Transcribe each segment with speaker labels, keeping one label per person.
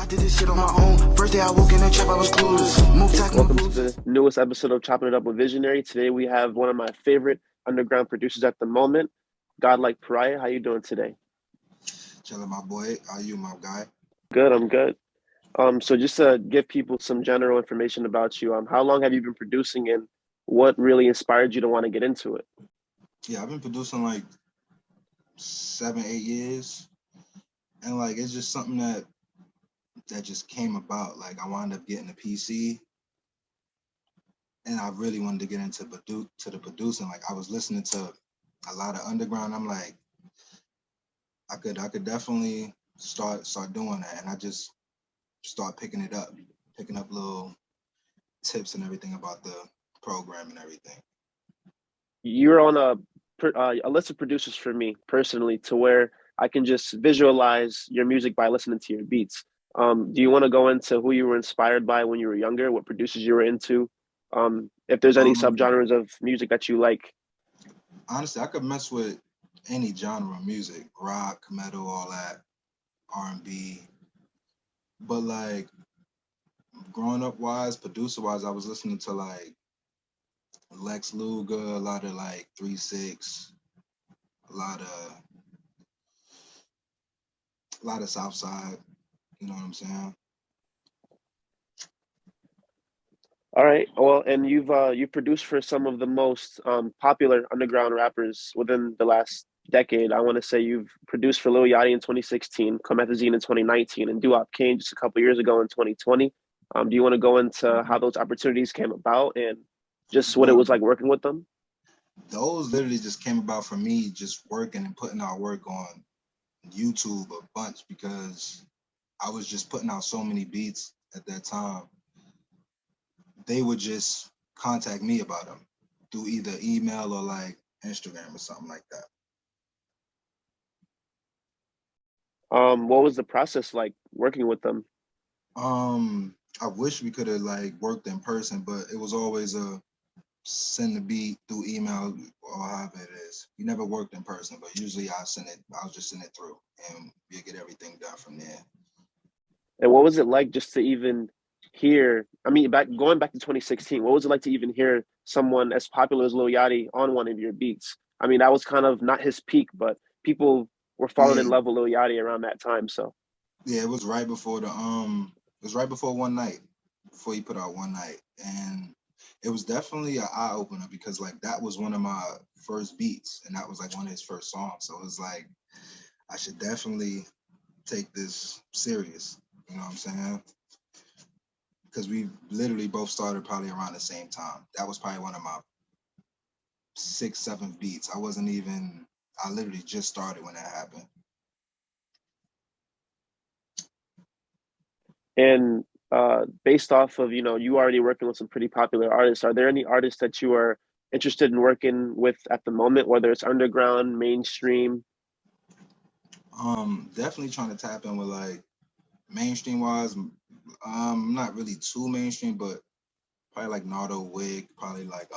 Speaker 1: did this shit on my own. First day I woke in the trap, I was clueless.
Speaker 2: Welcome to the newest episode of Chopping It Up with Visionary. Today we have one of my favorite underground producers at the moment, Godlike Pariah. How you doing today?
Speaker 3: Chilling, my boy. How you, my guy?
Speaker 2: Good, I'm good. So just to give people some general information about you, how long have you been producing and what really inspired you to want to get into it?
Speaker 3: Yeah, I've been producing like 7, 8 years, and like it's just something that just came about. Like I wound up getting a PC, and I really wanted to get into the producing. Like I was listening to a lot of underground. I'm like, I could definitely start doing that, and I just start picking up little tips and everything about the program and everything.
Speaker 2: You're on a list of producers for me personally, to where I can just visualize your music by listening to your beats. Do you want to go into who you were inspired by when you were younger, what producers you were into? If there's any subgenres of music that you like?
Speaker 3: Honestly, I could mess with any genre of music, rock, metal, all that, R&B. But like growing up wise, producer wise, I was listening to like Lex Luger, a lot of like 3-6, a lot of Southside. You know what I'm saying?
Speaker 2: All right. Well, and you've produced for some of the most popular underground rappers within the last decade. I want to say you've produced for Lil Yachty in 2016, Comethazine in 2019, and Doo-Wop Kane just a couple years ago in 2020. Do you want to go into how those opportunities came about and just what it was like working with them?
Speaker 3: Those literally just came about for me just working and putting out work on YouTube a bunch because I was just putting out so many beats at that time. They would just contact me about them through either email or like Instagram or something like that.
Speaker 2: What was the process like working with them?
Speaker 3: I wish we could have like worked in person, but it was always a send the beat through email or however it is. We never worked in person, but usually I'll just send it through and we'll get everything done from there.
Speaker 2: And what was it like just to even hear? I mean, going back to 2016, what was it like to even hear someone as popular as Lil Yachty on one of your beats? I mean, that was kind of not his peak, but people were falling in love with Lil Yachty around that time. So
Speaker 3: yeah, it was right before it was right before One Night, before he put out One Night, and it was definitely an eye opener because like that was one of my first beats, and that was like one of his first songs. So it was like I should definitely take this serious. You know what I'm saying? Because we literally both started probably around the same time. That was probably one of my 6th, 7th beats. I literally just started when that happened.
Speaker 2: And based off of, you already working with some pretty popular artists, are there any artists that you are interested in working with at the moment, whether it's underground, mainstream?
Speaker 3: Definitely trying to tap in with like mainstream wise. Not really too mainstream, but probably like Nardo Wig, probably like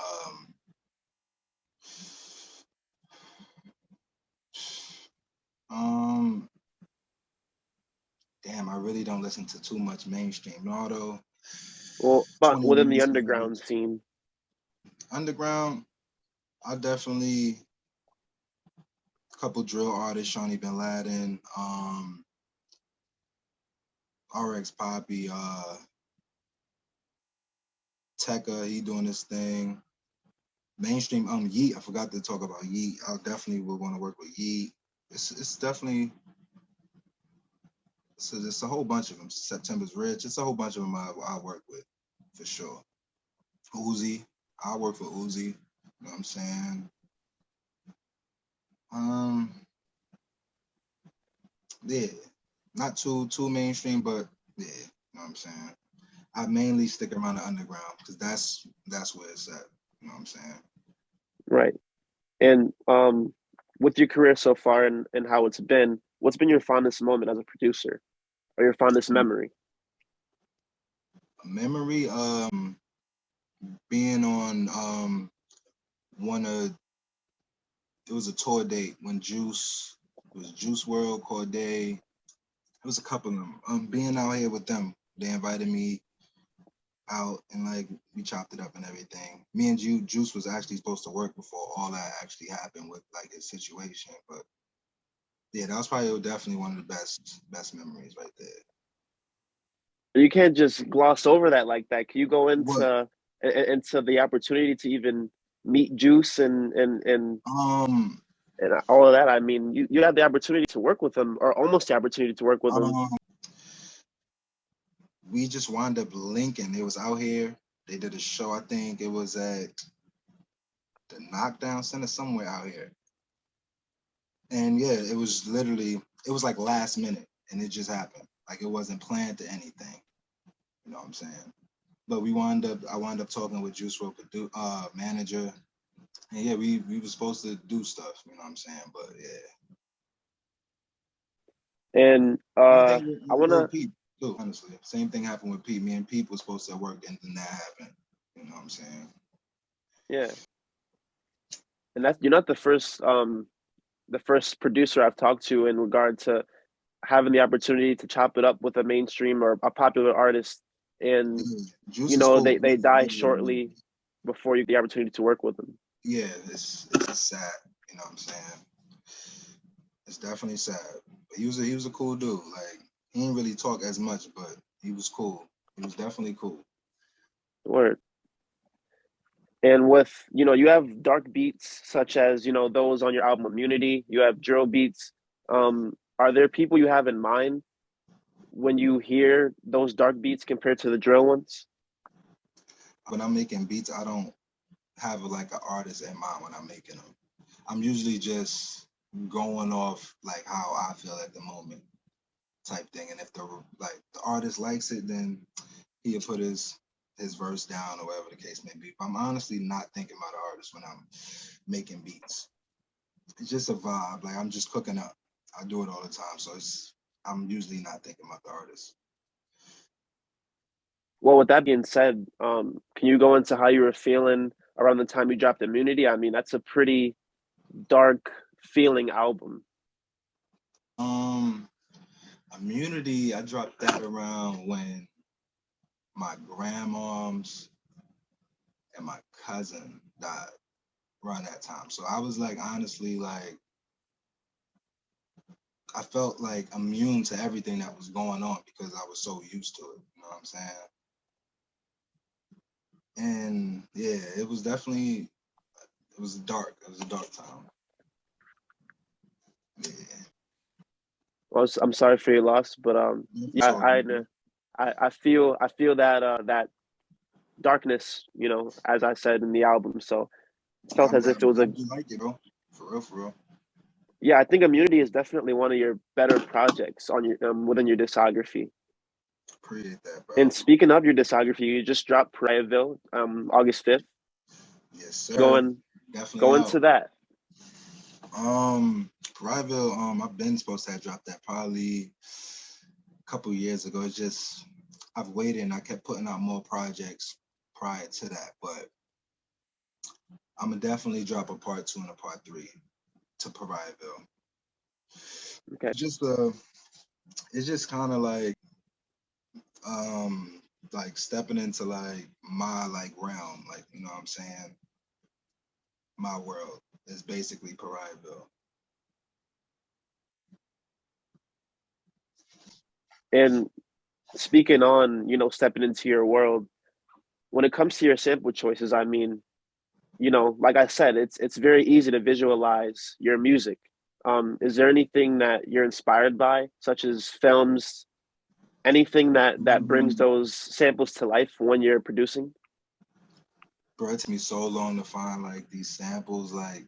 Speaker 3: damn, I really don't listen to too much mainstream. Nardo.
Speaker 2: Well, but
Speaker 3: 20
Speaker 2: within the
Speaker 3: years
Speaker 2: underground scene.
Speaker 3: Underground, I definitely a couple drill artists, Shawnee Bin Laden, RX Poppy, Tekka, he doing this thing. Mainstream, Yeet, I forgot to talk about Yeet. I definitely would want to work with Yeet. It's definitely it's a whole bunch of them. September's Rich, it's a whole bunch of them I work with for sure. Uzi, I work for Uzi. You know what I'm saying? Yeah, not too mainstream, but yeah, you know what I'm saying? I mainly stick around the underground because that's where it's at. You know what I'm saying?
Speaker 2: Right. And with your career so far and how it's been, what's been your fondest moment as a producer or your fondest memory?
Speaker 3: Memory, being on one of it was a tour date when Juice World, Corday, It was a couple of them. Being out here with them, they invited me out and like we chopped it up and everything. Me and Juice was actually supposed to work before all that actually happened with like his situation. But yeah, that was probably definitely one of the best memories right there.
Speaker 2: You can't just gloss over that like that. Can you go
Speaker 3: What?
Speaker 2: into the opportunity to even meet Juice
Speaker 3: Um,
Speaker 2: and all of that? I mean, you had the opportunity to work with him, or almost the opportunity to work with him.
Speaker 3: um, we just wound up linking. They was out here. They did a show. I think it was at the Knockdown Center somewhere out here. And yeah, it was like last minute, and it just happened. Like it wasn't planned to anything. You know what I'm saying? But I wound up talking with Juice WRLD manager, and yeah, we were supposed to do stuff. You know what I'm saying? But yeah,
Speaker 2: And
Speaker 3: same thing
Speaker 2: I wanna,
Speaker 3: with Pete too. Honestly, same thing happened with Pete. Me and Pete was supposed to work, and then that happened. You know what I'm saying?
Speaker 2: yeah, and that's you're not the first producer I've talked to in regard to having the opportunity to chop it up with a mainstream or a popular artist, and
Speaker 3: Yeah, Juice is cool.
Speaker 2: they die shortly before you get the opportunity to work with them.
Speaker 3: Yeah, it's sad. You know what I'm saying? It's definitely sad. But he was a cool dude. Like he didn't really talk as much, but he was cool. He was definitely cool.
Speaker 2: Word. And with, you have dark beats such as, those on your album Immunity, you have drill beats. Are there people you have in mind when you hear those dark beats compared to the drill ones?
Speaker 3: When I'm making beats, I don't have like an artist in mind when I'm making them. I'm usually just going off like how I feel at the moment type thing. And if the artist likes it, then he'll put his verse down or whatever the case may be. But I'm honestly not thinking about the artist when I'm making beats. It's just a vibe. Like I'm just cooking up. I do it all the time. So I'm usually not thinking about the artist.
Speaker 2: Well, with that being said, can you go into how you were feeling around the time you dropped Immunity? I mean, that's a pretty dark feeling album.
Speaker 3: Immunity, I dropped that around when my grandmom's and my cousin died around that time. So I was like, honestly, like, I felt like immune to everything that was going on because I was so used to it. You know what I'm saying? And yeah, it was dark. It was a dark time. Yeah.
Speaker 2: Well, I'm sorry for your loss, but
Speaker 3: It's
Speaker 2: yeah,
Speaker 3: all good.
Speaker 2: I feel that that darkness, as I said in the album. So it
Speaker 3: Yeah,
Speaker 2: felt as if it
Speaker 3: I'm
Speaker 2: was a
Speaker 3: glad you like it, bro. For real, for real.
Speaker 2: yeah. I think Immunity is definitely one of your better projects on your within your discography.
Speaker 3: Appreciate that,
Speaker 2: And
Speaker 3: bro.
Speaker 2: speaking of your discography, you just dropped Pariahville, August 5th.
Speaker 3: Yes, sir.
Speaker 2: Going
Speaker 3: Definitely
Speaker 2: going
Speaker 3: out.
Speaker 2: to that.
Speaker 3: Pariahville, I've been supposed to have dropped that probably a couple years ago. It's just I've waited and I kept putting out more projects prior to that, but I'm gonna definitely drop a part 2 and a part 3 to Pariahville.
Speaker 2: Okay.
Speaker 3: Just it's just kind of like stepping into like my like realm, like you know what I'm saying. My world is basically Pariahville.
Speaker 2: And speaking on, stepping into your world, when it comes to your sample choices, I mean, like I said, it's very easy to visualize your music. Is there anything that you're inspired by, such as films, anything that brings
Speaker 3: Um,
Speaker 2: those samples to life when you're producing?
Speaker 3: Bro, it took me so long to find like these samples, like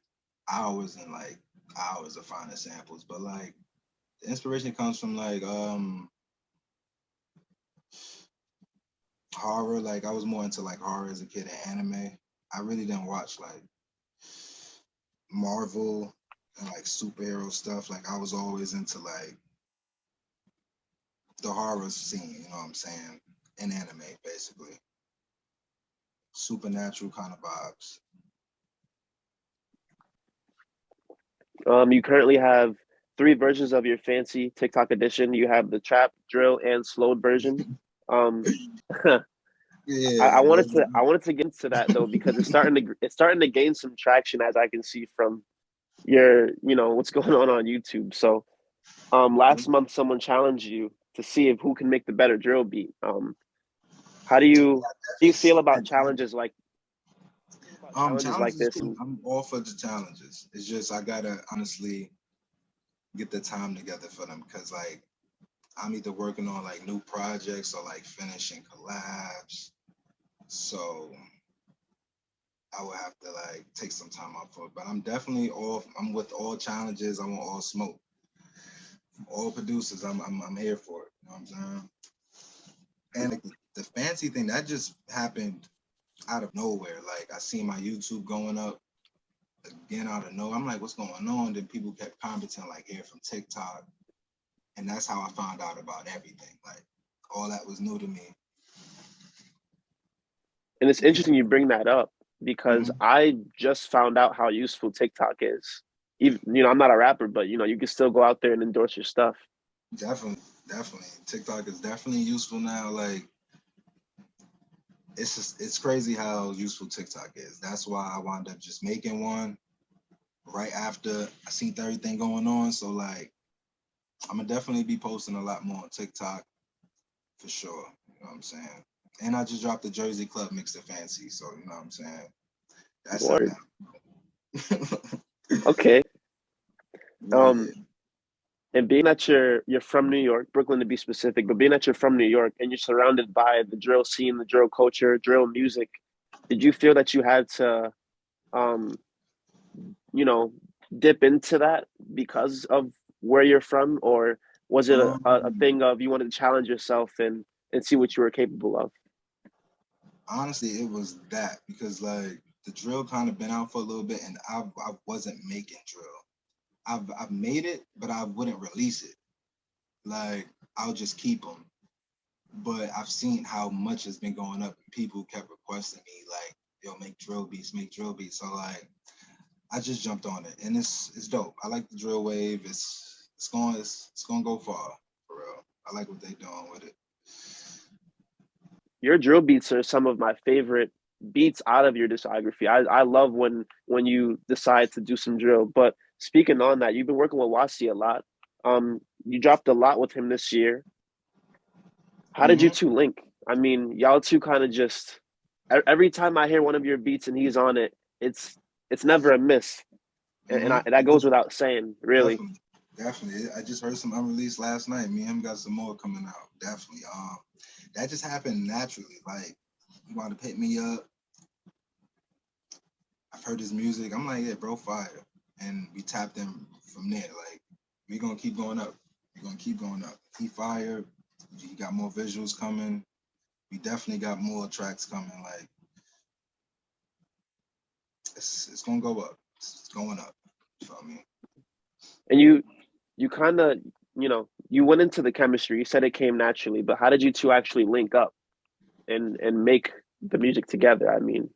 Speaker 3: hours and like hours of finding samples. But like the inspiration comes from like horror. Like I was more into like horror as a kid and anime. I really didn't watch like Marvel and like superhero stuff. Like I was always into like the horror scene, you know what I'm saying? In anime, basically. Supernatural kind of vibes.
Speaker 2: You currently have three versions of your fancy TikTok edition. You have the trap, drill, and slowed version. Um,
Speaker 3: Yeah,
Speaker 2: I wanted to get into that though because it's starting to gain some traction as I can see from your what's going on YouTube. So last month someone challenged you to see if who can make the better drill beat. How do you feel about challenges like
Speaker 3: challenges is
Speaker 2: this?
Speaker 3: cool.
Speaker 2: And
Speaker 3: I'm all for the challenges. It's just I gotta honestly get the time together for them because like I'm either working on like new projects or like finishing collabs. So I would have to like take some time out for it. But I'm definitely all I'm with all challenges. I want all smoke. All producers, I'm here for it. You know what I'm saying? And like, the fancy thing that just happened out of nowhere. Like I see my YouTube going up again out of nowhere. I'm like, what's going on? Then people kept commenting like here from TikTok. And that's how I found out about everything. Like all that was new to me.
Speaker 2: it's interesting you bring that up because
Speaker 3: Mhm.
Speaker 2: I just found out how useful TikTok is. Even I'm not a rapper, but you can still go out there and endorse your stuff.
Speaker 3: Definitely, definitely. TikTok is definitely useful now. Like it's crazy how useful TikTok is. That's why I wound up just making one right after I seen everything going on. So like I'm gonna definitely be posting a lot more on TikTok for sure. You know what I'm saying? And I just dropped the Jersey Club Mix It Fancy. So you know what I'm saying? That's out
Speaker 2: Word.
Speaker 3: now.
Speaker 2: Okay.
Speaker 3: Yeah.
Speaker 2: And being that you're from New York, Brooklyn to be specific, but being that you're from New York and you're surrounded by the drill scene, the drill culture, drill music, did you feel that you had to um, you know, dip into that because of where you're from, or was it a
Speaker 3: Um,
Speaker 2: thing of you wanted to challenge yourself and see what you were capable of?
Speaker 3: Honestly, it was that because like the drill kind of been out for a little bit, and I wasn't making drill. I've made it, but I wouldn't release it. Like I'll just keep them. But I've seen how much has been going up. People kept requesting me like, "Yo, make drill beats, make drill beats." So like, I just jumped on it, and it's dope. I like the drill wave. It's going to go far for real. I like what they doing with it.
Speaker 2: Your drill beats are some of my favorite beats out of your discography. I love when you decide to do some drill. But speaking on that, you've been working with Wasii a lot. You dropped a lot with him this year. How did you
Speaker 3: Hmm.
Speaker 2: two link? I mean, y'all two kind of just every time I hear one of your beats and he's on it, it's never a miss,
Speaker 3: Hmm.
Speaker 2: and that goes without saying, really.
Speaker 3: Definitely, definitely. I just heard some unreleased last night. Me and him got some more coming out. Definitely. That just happened naturally. Like he wanted to hit me up. I've heard his music. I'm like, yeah, bro, fire. And we tapped him from there. Like we gonna keep going up. We're gonna keep going up. He fired. He got more visuals coming. We definitely got more tracks coming. Like it's gonna go up. It's going up. You feel me?
Speaker 2: And you kind of you went into the chemistry. You said it came naturally, but how did you two actually link up and make the music together? I mean,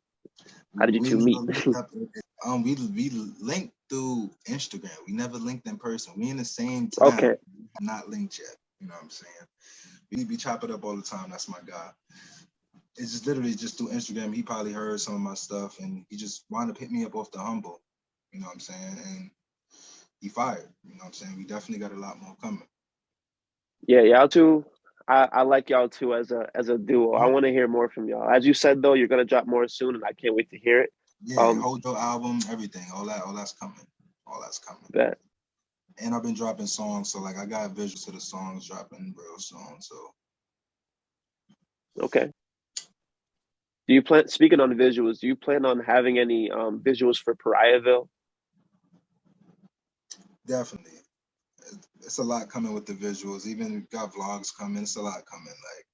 Speaker 2: how did you
Speaker 3: We
Speaker 2: two
Speaker 3: never
Speaker 2: meet?
Speaker 3: linked up. We linked through Instagram. We never linked in person. We in the same town,
Speaker 2: Okay.
Speaker 3: not linked yet. You know what I'm saying? We chop it up all the time. That's my guy. It's just literally just through Instagram. He probably heard some of my stuff, and he just wanted to hit me up off the humble. You know what I'm saying? And he fired. You know what I'm saying? We definitely got a lot more coming.
Speaker 2: Yeah, y'all two. I like y'all two as a duo. I
Speaker 3: Mhm.
Speaker 2: want to hear more from y'all. As you said though, you're gonna drop more soon, and I can't wait to hear it.
Speaker 3: Yeah,
Speaker 2: Um,
Speaker 3: whole your album, everything, all that's coming, all that's coming.
Speaker 2: that
Speaker 3: And I've been dropping songs, so like I got visuals to the songs dropping real soon. So
Speaker 2: okay. Do you plan? Speaking on the visuals, do you plan on having any visuals for Pariahville?
Speaker 3: definitely, it's a lot coming with the visuals. Even got vlogs coming. It's a lot coming. Like,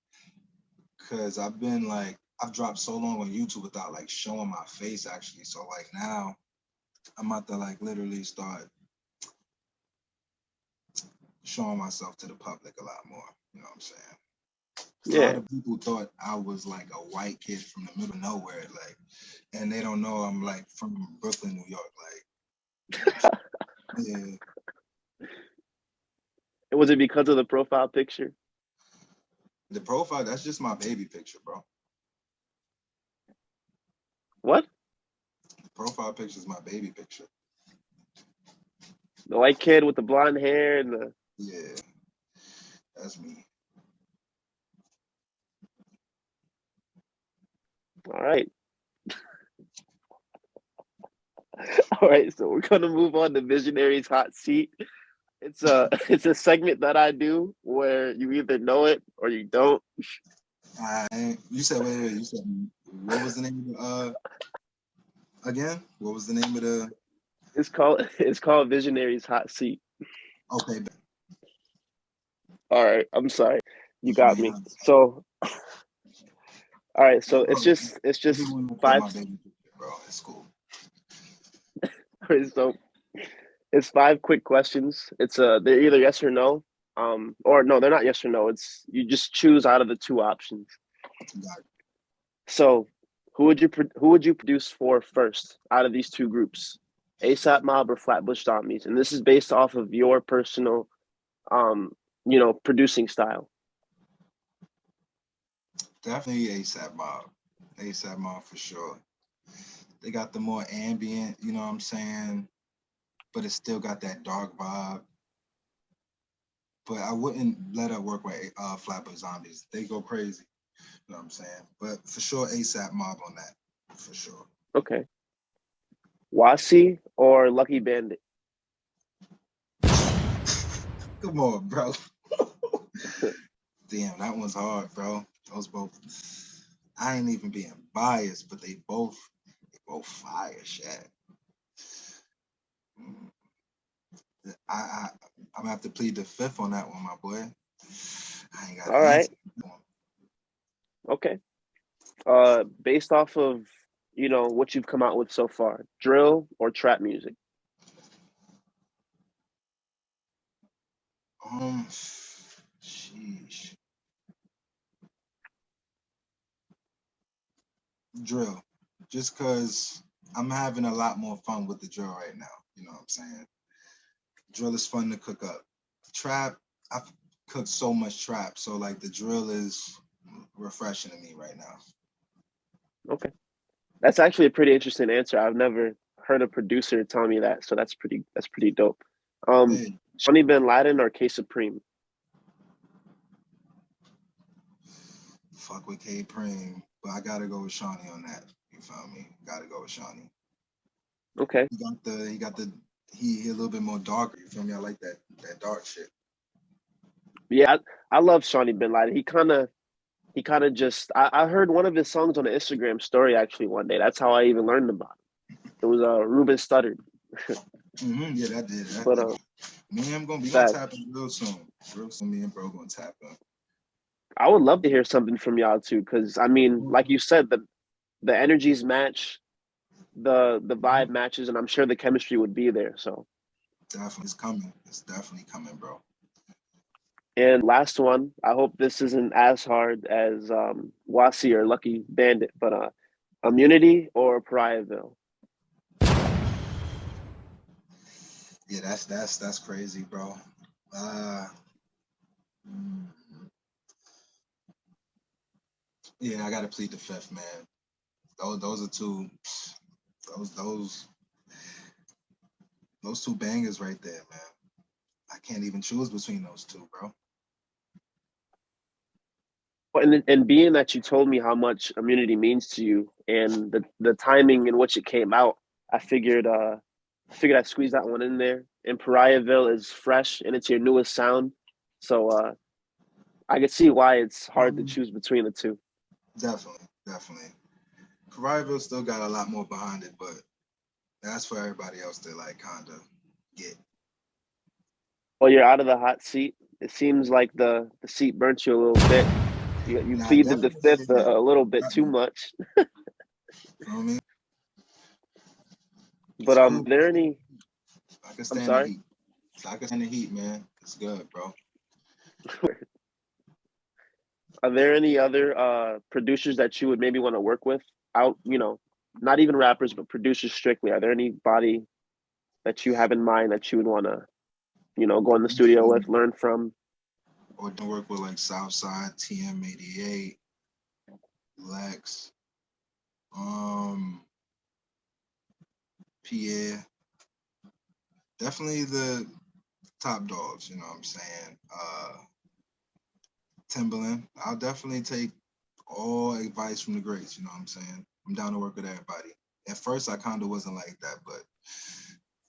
Speaker 3: cause I've been like I've dropped so long on YouTube without like showing my face actually. So like now I'm about to like literally start showing myself to the public a lot more. You know what I'm saying? A lot
Speaker 2: Yeah.
Speaker 3: of people thought I was like a white kid from the middle of nowhere, like, and they don't know I'm like from Brooklyn, New York. Like, you know what I'm saying? Yeah.
Speaker 2: Was it because of the profile picture?
Speaker 3: The profile, that's just my baby picture, bro.
Speaker 2: What?
Speaker 3: The profile picture is my baby picture.
Speaker 2: The white kid with the blonde hair and the.
Speaker 3: Yeah, that's me.
Speaker 2: All right. All right. So we're gonna move on to Visionary's hot seat. It's a it's a segment that I do where you either know it or you don't.
Speaker 3: You said wait. You said what was the name of again? What was the name of the?
Speaker 2: It's called Visionary's hot seat.
Speaker 3: Okay.
Speaker 2: All right. I'm sorry. You got
Speaker 3: Visionary
Speaker 2: me.
Speaker 3: hot seat.
Speaker 2: So all right. So
Speaker 3: Bro,
Speaker 2: it's just
Speaker 3: everyone look at
Speaker 2: five.
Speaker 3: my baby picture, bro. It's cool.
Speaker 2: So it's five quick questions. They're either yes or no. Or no, they're not yes or no. It's you just choose out of the two options.
Speaker 3: Got it.
Speaker 2: So who would you produce for first out of these two groups? ASAP Mob or Flatbush Zombies? And this is based off of your personal um, producing style.
Speaker 3: Definitely ASAP Mob. ASAP Mob for sure. They got the more ambient, you know what I'm saying? But it still got that dark vibe. But I wouldn't let her work with Flatbush Zombies. They go crazy. You know what I'm saying? But for sure, ASAP Mob on that. For sure.
Speaker 2: Okay. Wasii or Lucky Bandit?
Speaker 3: Come on, bro. Damn, that one's hard, bro. Those both. I ain't even being biased, but they both fire, Shaq. I'm gonna have to plead the fifth on that one, my boy. I ain't got
Speaker 2: All
Speaker 3: an
Speaker 2: right.
Speaker 3: answer.
Speaker 2: Okay. Based off of what you've come out with so far, drill or trap music?
Speaker 3: Sheesh. Drill. Just cause I'm having a lot more fun with the drill right now. You know what I'm saying? Drill is fun to cook up. Trap, I've cooked so much trap, so like the drill is refreshing to me right now.
Speaker 2: Okay. That's actually a pretty interesting answer. I've never heard a producer tell me that, so that's pretty dope.
Speaker 3: Hey,
Speaker 2: Shawnee Bin Laden or K Supreme?
Speaker 3: fuck with K Preem, but I gotta go with Shawnee on that. You feel me? Gotta go with Shawnee.
Speaker 2: Okay.
Speaker 3: He a little bit more darker. You feel me? I like that dark shit.
Speaker 2: Yeah, I love Shawnee Bin Laden. He kind of just I heard one of his songs on an Instagram story actually one day. That's how I even learned about it. It was Ruben Stuttered.
Speaker 3: Yeah, that did.
Speaker 2: But
Speaker 3: Me and him we gonna
Speaker 2: that
Speaker 3: tap in real soon. Real soon, me and bro gonna tap in.
Speaker 2: I would love to hear something from y'all too, because I mean, like you said, the energies match, the vibe matches, and I'm sure the chemistry would be there. So,
Speaker 3: Definitely, it's coming. It's definitely coming, bro.
Speaker 2: and last one, I hope this isn't as hard as Wasii or Lucky Bandit, but Immunity or Pariahville?
Speaker 3: Yeah, that's crazy, bro. Uh, mm, yeah, I gotta plead the fifth, man. Those are two. Those those two bangers right there, man. I can't even choose between those two, bro.
Speaker 2: And being that you told me how much Immunity means to you and the timing in which it came out, I figured I'd squeeze that one in there. And Pariahville is fresh and it's your newest sound, so I could see why it's hard to
Speaker 3: Um,
Speaker 2: choose between the two.
Speaker 3: definitely. Pariahville still got a lot more behind it, but that's for everybody else to like kind of get.
Speaker 2: Well, you're out of the hot seat. It seems like the seat burnt you a little bit. You
Speaker 3: Nah,
Speaker 2: pleaded the
Speaker 3: definitely.
Speaker 2: fifth a little bit
Speaker 3: Got
Speaker 2: too
Speaker 3: me.
Speaker 2: much.
Speaker 3: You know what I mean?
Speaker 2: But
Speaker 3: It's cool.
Speaker 2: are there any?
Speaker 3: I can
Speaker 2: I'm
Speaker 3: stand the
Speaker 2: sorry.
Speaker 3: heat. I can stand the heat, man. It's good, bro.
Speaker 2: Are there any other producers that you would maybe want to work with? Out, not even rappers, but producers strictly. Are there anybody that you have in mind that you would want to go in the studio with, learn from.
Speaker 3: Or do work with like Southside, TM88, Lex, Pierre. Definitely the top dogs, you know what I'm saying? Timberland. I'll definitely take all advice from the greats, you know what I'm saying? I'm down to work with everybody. At first I kinda wasn't like that, but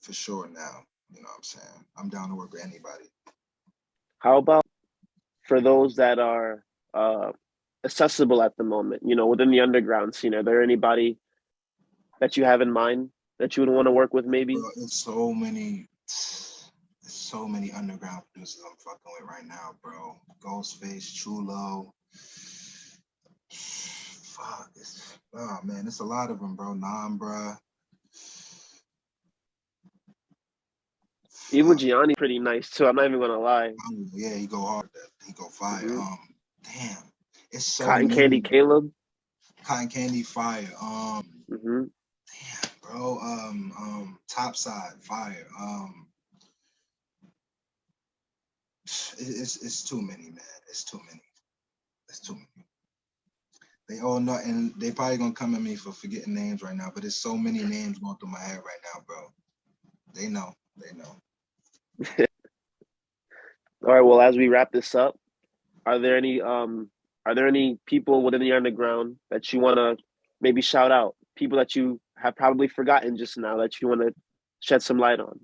Speaker 3: for sure now, you know what I'm saying? I'm down to work with anybody.
Speaker 2: How about for those that are uh, accessible at the moment, within the underground scene? Are there anybody that you have in mind that you would want to work with, maybe?
Speaker 3: Bro, it's so many underground producers I'm fucking with right now, bro. Ghostface, Chulo. Fuck, oh man, it's a lot of them, bro. Nambra.
Speaker 2: Evil Gianni, pretty nice too. I'm not even gonna lie.
Speaker 3: Yeah, he go hard. He go fire.
Speaker 2: Mm-hmm.
Speaker 3: Damn, it's so
Speaker 2: Cotton
Speaker 3: many.
Speaker 2: Candy Caleb.
Speaker 3: Cotton Candy fire.
Speaker 2: Mm-hmm.
Speaker 3: Damn, bro. Topside fire. It's too many, man. It's too many. It's too many. They all know, and they probably gonna come at me for forgetting names right now. But there's so many names going through my head right now, bro. They know. They know.
Speaker 2: All right. Well, as we wrap this up, are there any people within the underground that you want to maybe shout out? People that you have probably forgotten just now that you want to shed some light on?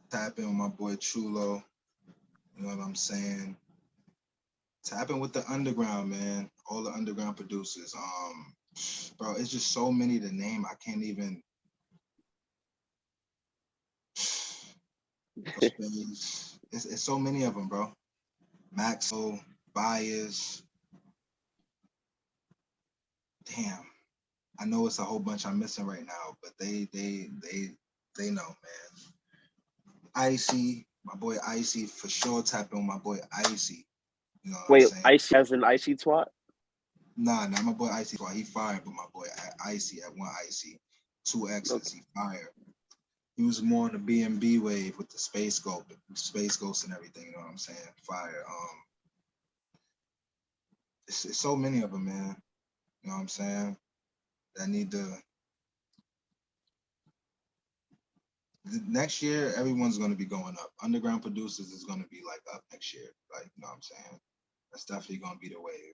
Speaker 3: Tap in with my boy Chulo. You know what I'm saying? Tap in with the underground, man. All the underground producers. Bro, it's just so many to name. I can't even. It's so many of them, bro. Maxo, Bias. Damn. I know it's a whole bunch I'm missing right now, but they know, man. Icy, my boy Icy, for sure tap in with my boy Icy. You know what
Speaker 2: Wait,
Speaker 3: I'm saying?
Speaker 2: Icy as an Icy twat?
Speaker 3: Nah, my boy Icy. He fired, but my boy Icy at one Icy, two X's.
Speaker 2: Okay.
Speaker 3: He fired. He was more on the B&B wave with the space ghost and everything. You know what I'm saying? Fire. It's so many of them, man. You know what I'm saying? That need to. Next year, everyone's going to be going up. Underground producers is going to be like up next year. Like, you know what I'm saying? That's definitely going to be the wave.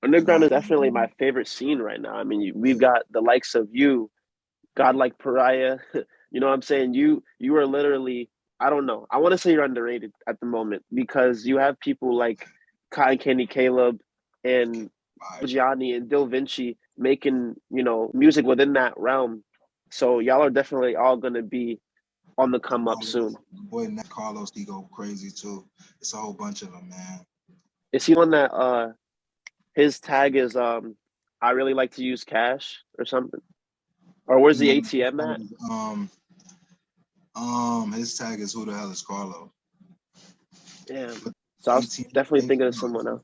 Speaker 2: Underground is definitely my favorite scene right now. I mean, we've got the likes of you, Godlike Pariah. You know what I'm saying? You are literally, I don't know. I want to say you're underrated at the moment because you have people like Cotton Candy Caleb and Gianni and Dil Vinci making, music within that realm. So y'all are definitely all gonna be on the come up soon.
Speaker 3: Boy, Nat Carlos, he go crazy too. It's a whole bunch of them, man.
Speaker 2: Is he on that his tag is I really like to use cash or something? Or where's the ATM at?
Speaker 3: His tag is who the hell is Carlo?
Speaker 2: Damn. So I was definitely thinking of someone else.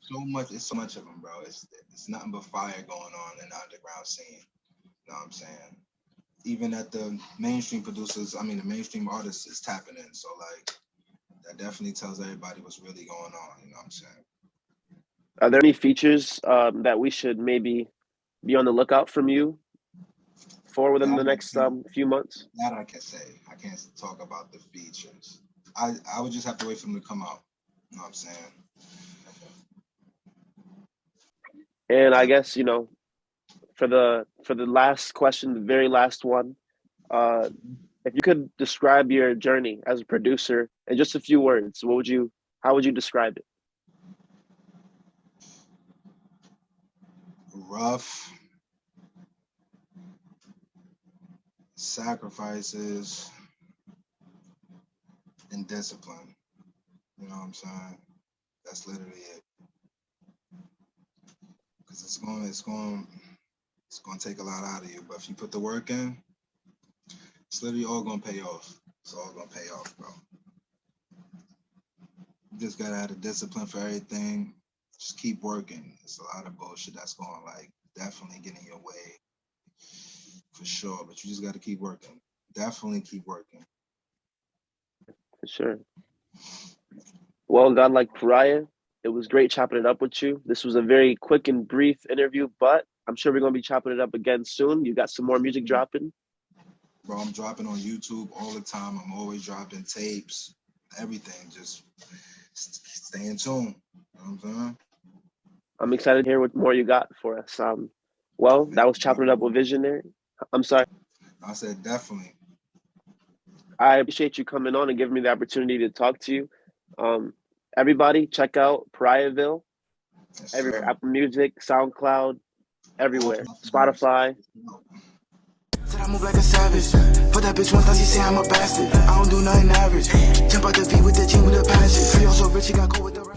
Speaker 3: It's so much of them, bro. It's nothing but fire going on in the underground scene. You know what I'm saying? Even at the mainstream producers, the mainstream artists is tapping in. So like, that definitely tells everybody what's really going on. You know what I'm saying?
Speaker 2: Are there any features that we should maybe be on the lookout from you for within the next few months?
Speaker 3: That I can say. I can't talk about the features. I would just have to wait for them to come out. You know what I'm saying?
Speaker 2: And I guess, for the last question, the very last one, if you could describe your journey as a producer in just a few words, how would you describe it?
Speaker 3: Rough, sacrifices, and discipline. You know what I'm saying? That's literally it. Because it's going to take a lot out of you. But if you put the work in, it's literally all going to pay off. It's all going to pay off, bro. You just got to have the discipline for everything. Just keep working. It's a lot of bullshit that's going to definitely get in your way. For sure. But you just got to keep working. Definitely keep working.
Speaker 2: For sure. Well, Godlike Pariah, it was great chopping it up with you. This was a very quick and brief interview, but I'm sure we're gonna be chopping it up again soon. You got some more music dropping.
Speaker 3: Bro, I'm dropping on YouTube all the time. I'm always dropping tapes, everything. Just stay in tune. You know what I'm saying?
Speaker 2: I'm excited to hear what more you got for us. Well, that was chopping it up with Visionary. I'm sorry.
Speaker 3: I said definitely.
Speaker 2: I appreciate you coming on and giving me the opportunity to talk to you. Everybody, check out Pariahville.
Speaker 3: Yes,
Speaker 2: Everywhere,
Speaker 3: sir.
Speaker 2: Apple Music, SoundCloud, everywhere,
Speaker 3: All
Speaker 2: Spotify.
Speaker 1: Said I move like a savage. For that bitch once, now she say I'm a bastard. I don't do nothing average. Jump out the V with the team with a passion. Free also rich, he got cold with the